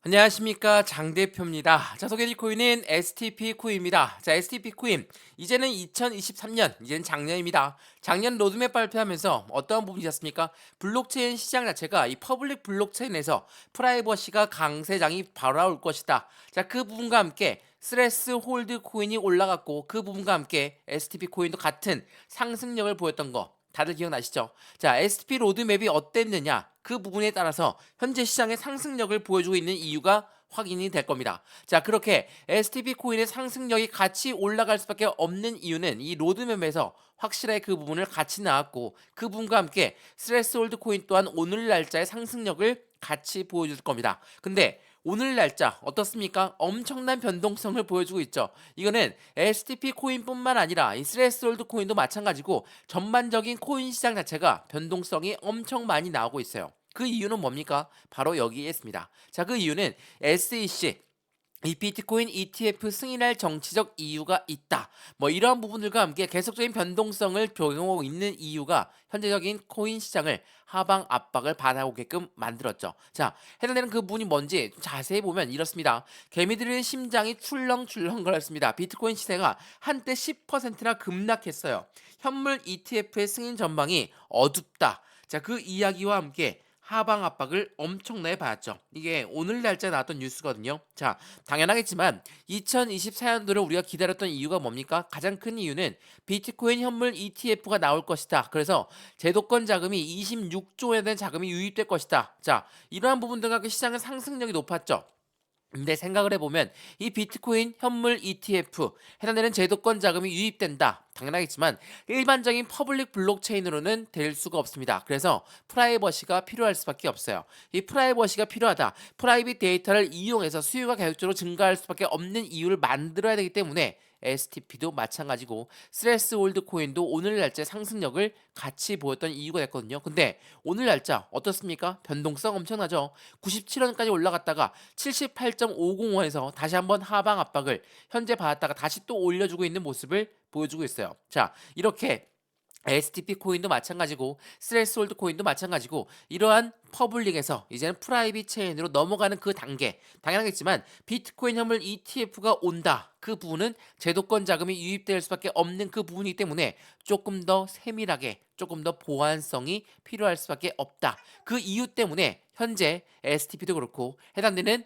안녕하십니까 장 대표입니다. 자 소개해드릴 코인은 STP 코인입니다. 자 STP 코인 이제는 2023년 이제는 작년입니다. 작년 로드맵 발표하면서 어떤 부분이셨습니까? 블록체인 시장 자체가 이 퍼블릭 블록체인에서 프라이버시가 강세장이 바라올 것이다. 자 그 부분과 함께 스레스 홀드 코인이 올라갔고 그 부분과 함께 STP 코인도 같은 상승력을 보였던 거 다들 기억나시죠? 자, SP 로드맵이 어땠느냐? 그 부분에 따라서 현재 시장의 상승력을 보여주고 있는 이유가 확인이 될 겁니다. 자, 그렇게 STP 코인의 상승력이 같이 올라갈 수밖에 없는 이유는 이 로드맵에서 확실하게 그 부분을 같이 나왔고 그 부분과 함께 스레스홀드 코인 또한 오늘 날짜의 상승력을 같이 보여줄 겁니다. 근데 오늘 날짜 어떻습니까? 엄청난 변동성을 보여주고 있죠. 이거는 STP 코인뿐만 아니라 이 스레스홀드 코인도 마찬가지고 전반적인 코인 시장 자체가 변동성이 엄청 많이 나오고 있어요. 그 이유는 뭡니까? 바로 여기에 있습니다. 자, 그 이유는 SEC 이 비트코인 ETF 승인할 정치적 이유가 있다. 뭐 이러한 부분들과 함께 계속적인 변동성을 적용하고 있는 이유가 현재적인 코인 시장을 하방 압박을 받아오게끔 만들었죠. 자, 해당되는 그 부분이 뭔지 자세히 보면 이렇습니다. 개미들의 심장이 출렁출렁거렸습니다. 비트코인 시세가 한때 10%나 급락했어요. 현물 ETF의 승인 전망이 어둡다. 자, 그 이야기와 함께 하방 압박을 엄청나게 받았죠. 이게 오늘 날짜 나왔던 뉴스거든요. 자, 당연하겠지만 2024년도를 우리가 기다렸던 이유가 뭡니까? 가장 큰 이유는 비트코인 현물 ETF가 나올 것이다. 그래서 제도권 자금이 26조에 대한 자금이 유입될 것이다. 자, 이러한 부분들과 그 시장의 상승력이 높았죠. 근데 생각을 해보면 이 비트코인 현물 ETF 해당되는 제도권 자금이 유입된다. 당연하겠지만 일반적인 퍼블릭 블록체인으로는 될 수가 없습니다. 그래서 프라이버시가 필요할 수밖에 없어요. 이 프라이버시가 필요하다. 프라이빗 데이터를 이용해서 수요가 계속적으로 증가할 수밖에 없는 이유를 만들어야 되기 때문에 STP도 마찬가지고 스레스홀드 코인도 오늘 날짜 상승력을 같이 보였던 이유가 됐거든요. 근데 오늘 날짜 어떻습니까? 변동성 엄청나죠. 97원까지 올라갔다가 78.505원에서 다시 한번 하방 압박을 현재 받았다가 다시 또 올려주고 있는 모습을 보여주고 있어요. 자, 이렇게 STP 코인도 마찬가지고 스레스홀드 코인도 마찬가지고 이러한 퍼블릭에서 이제는 프라이빗 체인으로 넘어가는 그 단계 당연하겠지만 비트코인 현물 ETF가 온다. 그 부분은 제도권 자금이 유입될 수밖에 없는 그 부분이기 때문에 조금 더 세밀하게 조금 더 보완성이 필요할 수밖에 없다. 그 이유 때문에 현재 STP도 그렇고 해당되는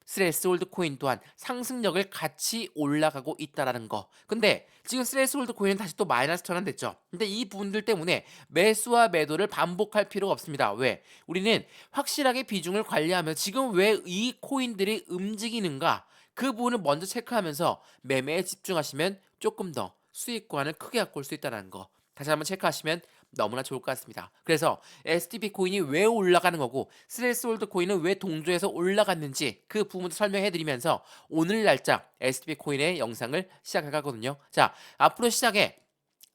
스레스홀드 코인 또한 상승력을 같이 올라가고 있다라는 거. 근데 지금 스레스홀드 코인은 다시 또 마이너스 전환됐죠. 근데 이 부분들 때문에 매수와 매도를 반복할 필요가 없습니다. 왜? 우리는 확실하게 비중을 관리하며 지금 왜 이 코인들이 움직이는가? 그 부분을 먼저 체크하면서 매매에 집중하시면 조금 더 수익권을 크게 갖고 올 수 있다는 거. 다시 한번 체크하시면 너무나 좋을 것 같습니다. 그래서 STP 코인이 왜 올라가는 거고 스레스홀드 코인은 왜 동조해서 올라갔는지 그 부분도 설명해 드리면서 오늘 날짜 STP 코인의 영상을 시작할 거거든요. 자, 앞으로 시작에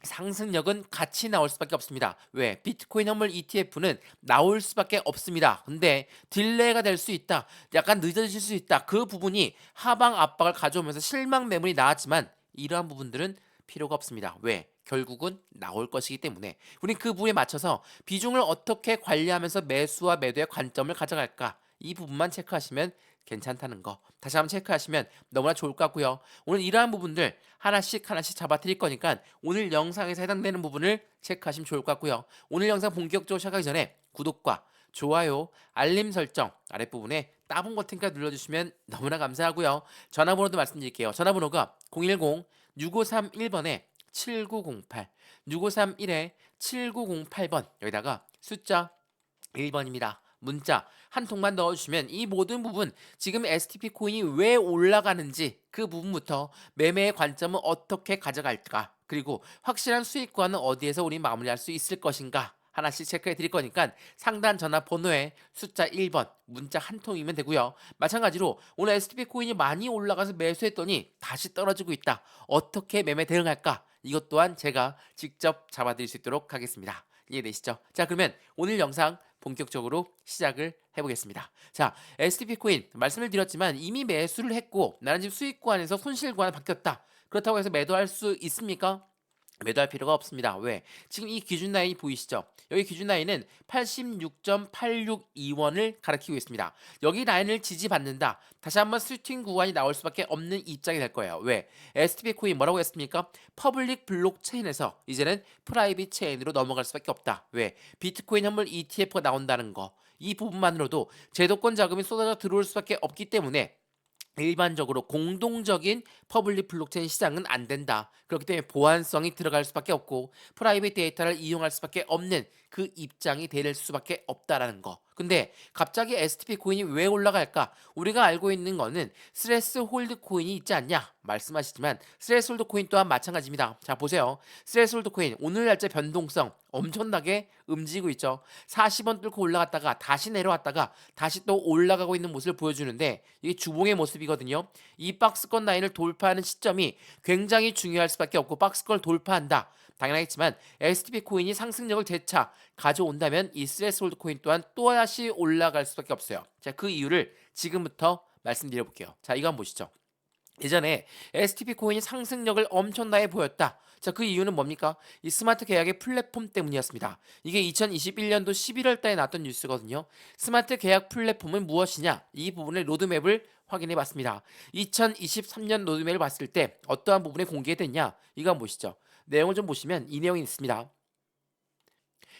상승력은 같이 나올 수밖에 없습니다. 왜? 비트코인 현물 ETF는 나올 수밖에 없습니다. 근데 딜레이가 될 수 있다. 약간 늦어질 수 있다. 그 부분이 하방 압박을 가져오면서 실망 매물이 나왔지만 이러한 부분들은 필요가 없습니다. 왜? 결국은 나올 것이기 때문에 우리 그 부분에 맞춰서 비중을 어떻게 관리하면서 매수와 매도의 관점을 가져갈까? 이 부분만 체크하시면 괜찮다는 거. 다시 한번 체크하시면 너무나 좋을 것 같고요. 오늘 이러한 부분들 하나씩 하나씩 잡아 드릴 거니까 오늘 영상에서 해당되는 부분을 체크하시면 좋을 것 같고요. 오늘 영상 본격적으로 시작하기 전에 구독과 좋아요, 알림 설정 아랫부분에 따봉 버튼까지 눌러주시면 너무나 감사하고요. 전화번호도 말씀드릴게요. 전화번호가 010-6531번에 7908, 6531에 7908번 여기다가 숫자 1번입니다. 문자 한 통만 넣어주시면 이 모든 부분 지금 STP 코인이 왜 올라가는지 그 부분부터 매매의 관점은 어떻게 가져갈까 그리고 확실한 수익과는 어디에서 우리 마무리할 수 있을 것인가 하나씩 체크해 드릴 거니까 상단 전화 번호에 숫자 1번 문자 한 통이면 되고요. 마찬가지로 오늘 STP 코인이 많이 올라가서 매수했더니 다시 떨어지고 있다. 어떻게 매매 대응할까? 이것 또한 제가 직접 잡아드릴 수 있도록 하겠습니다. 이해되시죠? 자, 그러면 오늘 영상 본격적으로 시작을 해보겠습니다. 자, STP 코인 말씀을 드렸지만 이미 매수를 했고 나는 지금 수익 구간에서 손실 구간에 바뀌었다. 그렇다고 해서 매도할 수 있습니까? 매도할 필요가 없습니다. 왜? 지금 이 기준 라인이 보이시죠? 여기 기준 라인은 86.862원을 가리키고 있습니다. 여기 라인을 지지받는다. 다시 한번 스위팅 구간이 나올 수밖에 없는 입장이 될 거예요. 왜? STP 코인 뭐라고 했습니까? 퍼블릭 블록체인에서 이제는 프라이빗 체인으로 넘어갈 수밖에 없다. 왜? 비트코인 현물 ETF가 나온다는 거. 이 부분만으로도 제도권 자금이 쏟아져 들어올 수밖에 없기 때문에 일반적으로 공동적인 퍼블릭 블록체인 시장은 안 된다. 그렇기 때문에 보안성이 들어갈 수밖에 없고 프라이빗 데이터를 이용할 수밖에 없는 그 입장이 될 수밖에 없다라는 거. 근데 갑자기 STP 코인이 왜 올라갈까? 우리가 알고 있는 거는 스레스 홀드 코인이 있지 않냐? 말씀하시지만 스레스 홀드 코인 또한 마찬가지입니다. 자, 보세요. 스레스 홀드 코인 오늘 날짜 변동성 엄청나게 움직이고 있죠. 40원 뚫고 올라갔다가 다시 내려왔다가 다시 또 올라가고 있는 모습을 보여주는데 이게 주봉의 모습이거든요. 이 박스권 라인을 돌파하는 시점이 굉장히 중요할 수밖에 없고 박스권을 돌파한다. 당연하겠지만 STP 코인이 상승력을 재차 가져온다면 이 스레스홀드 코인 또한 또다시 올라갈 수밖에 없어요. 자, 그 이유를 지금부터 말씀드려 볼게요. 자, 이거 한번 보시죠. 예전에 STP 코인이 상승력을 엄청나게 보였다. 자, 그 이유는 뭡니까? 이 스마트 계약의 플랫폼 때문이었습니다. 이게 2021년도 11월 달에 나왔던 뉴스거든요. 스마트 계약 플랫폼은 무엇이냐? 이 부분의 로드맵을 확인해 봤습니다. 2023년 로드맵을 봤을 때 어떠한 부분에 공개됐냐? 이거 한번 보시죠. 내용을 좀 보시면 이 내용이 있습니다.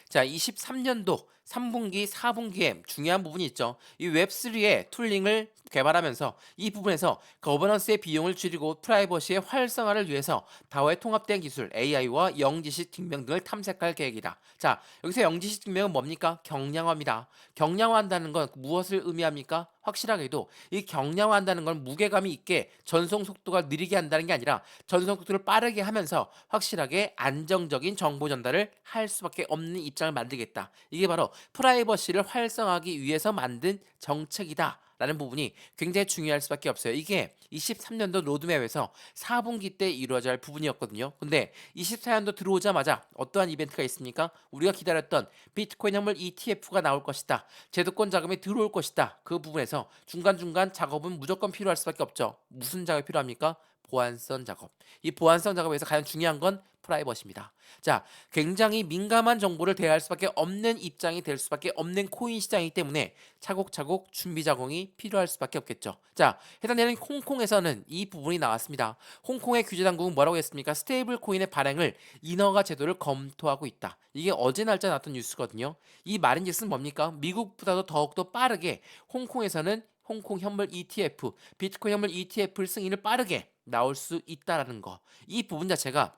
자, 23년도 3분기, 4분기에 중요한 부분이 있죠. 이 웹3의 툴링을 개발하면서 이 부분에서 거버넌스의 비용을 줄이고 프라이버시의 활성화를 위해서 다오의 통합된 기술 AI와 영지식 증명 등을 탐색할 계획이다. 자, 여기서 영지식 증명은 뭡니까? 경량화입니다. 경량화한다는 건 무엇을 의미합니까? 확실하게도 이 경량화한다는 건 무게감이 있게 전송 속도가 느리게 한다는 게 아니라 전송 속도를 빠르게 하면서 확실하게 안정적인 정보 전달을 할 수밖에 없는 입장을 만들겠다. 이게 바로 프라이버시를 활성화하기 위해서 만든 정책이다. 라는 부분이 굉장히 중요할 수밖에 없어요. 이게 23년도 로드맵에서 4분기 때 이루어져야 할 부분이었거든요. 근데 24년도 들어오자마자 어떠한 이벤트가 있습니까? 우리가 기다렸던 비트코인 현물 ETF가 나올 것이다. 제도권 자금이 들어올 것이다. 그 부분에서 중간중간 작업은 무조건 필요할 수밖에 없죠. 무슨 작업이 필요합니까? 보안성 작업. 이 보안성 작업에서 가장 중요한 건 프라이버시입니다. 자, 굉장히 민감한 정보를 대할 수밖에 없는 입장이 될 수밖에 없는 코인 시장이기 때문에 차곡차곡 준비 작업이 필요할 수밖에 없겠죠. 자, 해당되는 홍콩에서는 이 부분이 나왔습니다. 홍콩의 규제 당국은 뭐라고 했습니까? 스테이블 코인의 발행을 인허가 제도를 검토하고 있다. 이게 어제 날짜 나왔던 뉴스거든요. 이 말인즉슨 뭡니까? 미국보다도 더욱더 빠르게 홍콩에서는 홍콩 현물 ETF, 비트코인 현물 ETF 승인을 빠르게 나올 수 있다라는 거. 이 부분 자체가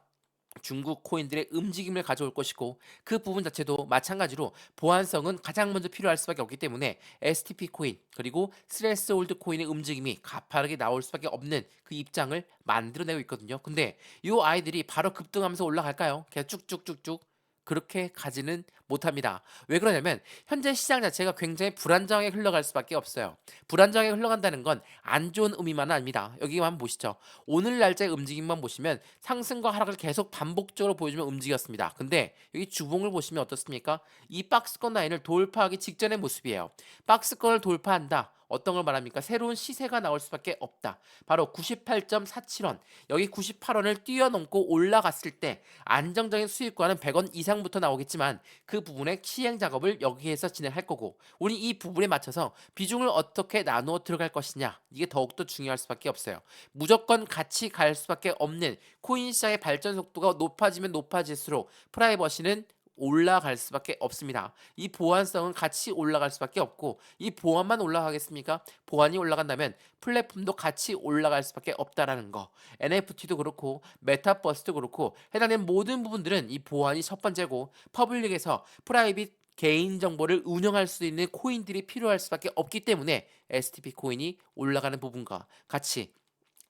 중국 코인들의 움직임을 가져올 것이고 그 부분 자체도 마찬가지로 보안성은 가장 먼저 필요할 수밖에 없기 때문에 STP 코인 그리고 스레스홀드 코인의 움직임이 가파르게 나올 수밖에 없는 그 입장을 만들어내고 있거든요. 근데 이 아이들이 바로 급등하면서 올라갈까요? 그냥 쭉쭉쭉쭉 그렇게 가지는 못합니다. 왜 그러냐면 현재 시장 자체가 굉장히 불안정하게 흘러갈 수밖에 없어요. 불안정하게 흘러간다는 건 안 좋은 의미만은 아닙니다. 여기만 한번 보시죠. 오늘 날짜의 움직임만 보시면 상승과 하락을 계속 반복적으로 보여주며 움직였습니다. 근데 여기 주봉을 보시면 어떻습니까? 이 박스권 라인을 돌파하기 직전의 모습이에요. 박스권을 돌파한다. 어떤 걸 말합니까? 새로운 시세가 나올 수밖에 없다. 바로 98.47원. 여기 98원을 뛰어넘고 올라갔을 때 안정적인 수익과는 100원 이상부터 나오겠지만 그 부분의 시행 작업을 여기에서 진행할 거고 우리 이 부분에 맞춰서 비중을 어떻게 나누어 들어갈 것이냐 이게 더욱더 중요할 수밖에 없어요. 무조건 같이 갈 수밖에 없는 코인 시장의 발전 속도가 높아지면 높아질수록 프라이버시는 올라갈 수밖에 없습니다. 이 보안성은 같이 올라갈 수밖에 없고 이 보안만 올라가겠습니까? 보안이 올라간다면 플랫폼도 같이 올라갈 수밖에 없다라는 거. NFT도 그렇고 메타버스도 그렇고 해당되는 모든 부분들은 이 보안이 첫 번째고 퍼블릭에서 프라이빗 개인 정보를 운영할 수 있는 코인들이 필요할 수밖에 없기 때문에 STP 코인이 올라가는 부분과 같이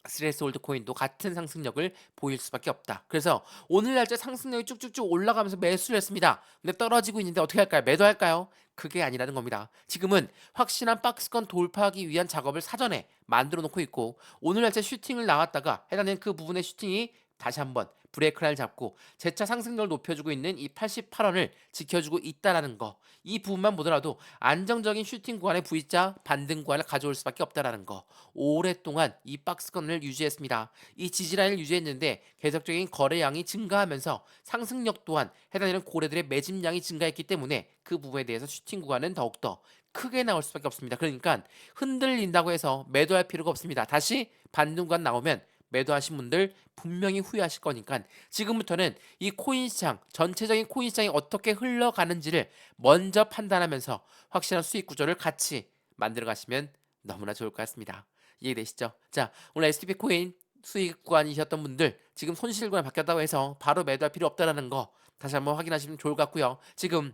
스레스홀드 코인도 같은 상승력을 보일 수밖에 없다. 그래서 오늘 날짜 상승력이 쭉쭉쭉 올라가면서 매수를 했습니다. 근데 떨어지고 있는데 어떻게 할까요? 매도할까요? 그게 아니라는 겁니다. 지금은 확실한 박스권 돌파하기 위한 작업을 사전에 만들어 놓고 있고 오늘 날짜 슈팅을 나왔다가 해당되는 그 부분의 슈팅이 다시 한번 브레이크를 잡고 재차 상승률을 높여주고 있는 이 88원을 지켜주고 있다라는 거. 이 부분만 보더라도 안정적인 슈팅 구간의 V자 반등 구간을 가져올 수밖에 없다라는 거. 오랫동안 이 박스권을 유지했습니다. 이 지지라인을 유지했는데 계속적인 거래량이 증가하면서 상승력 또한 해당되는 고래들의 매집량이 증가했기 때문에 그 부분에 대해서 슈팅 구간은 더욱더 크게 나올 수밖에 없습니다. 그러니까 흔들린다고 해서 매도할 필요가 없습니다. 다시 반등 구간 나오면 매도하신 분들 분명히 후회하실 거니까 지금부터는 이 코인 시장, 전체적인 코인 시장이 어떻게 흘러가는지를 먼저 판단하면서 확실한 수익 구조를 같이 만들어 가시면 너무나 좋을 것 같습니다. 이해되시죠? 자, 오늘 STP 코인 수익 구간이셨던 분들 지금 손실 구간 바뀌었다고 해서 바로 매도할 필요 없다라는 거 다시 한번 확인하시면 좋을 것 같고요. 지금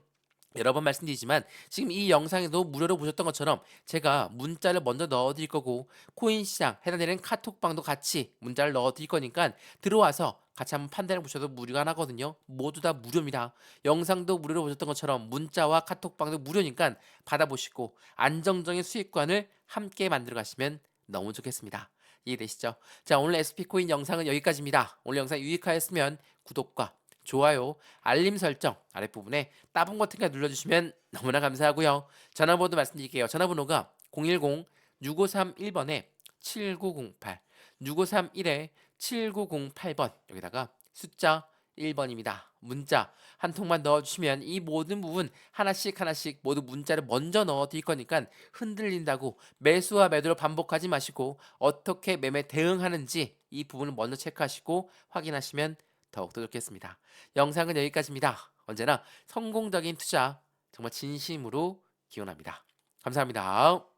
여러 번 말씀드리지만 지금 이 영상에도 무료로 보셨던 것처럼 제가 문자를 먼저 넣어드릴 거고 코인 시장 해당되는 카톡방도 같이 문자를 넣어드릴 거니까 들어와서 같이 한번 판단해 보셔도 무료가 나거든요. 모두 다 무료입니다. 영상도 무료로 보셨던 것처럼 문자와 카톡방도 무료니까 받아보시고 안정적인 수익관을 함께 만들어 가시면 너무 좋겠습니다. 이해되시죠? 자, 오늘 SP코인 영상은 여기까지입니다. 오늘 영상 유익하였으면 구독과 좋아요, 알림 설정 아랫부분에 따봉 버튼 눌러주시면 너무나 감사하고요. 전화번호 말씀드릴게요. 전화번호가 010-6531번에 7908, 6531에 7908번 여기다가 숫자 1번입니다. 문자 한 통만 넣어주시면 이 모든 부분 하나씩 하나씩 모두 문자를 먼저 넣어드릴 거니까 흔들린다고 매수와 매도를 반복하지 마시고 어떻게 매매 대응하는지 이 부분을 먼저 체크하시고 확인하시면 더욱더 좋겠습니다. 영상은 여기까지입니다. 언제나 성공적인 투자 정말 진심으로 기원합니다. 감사합니다.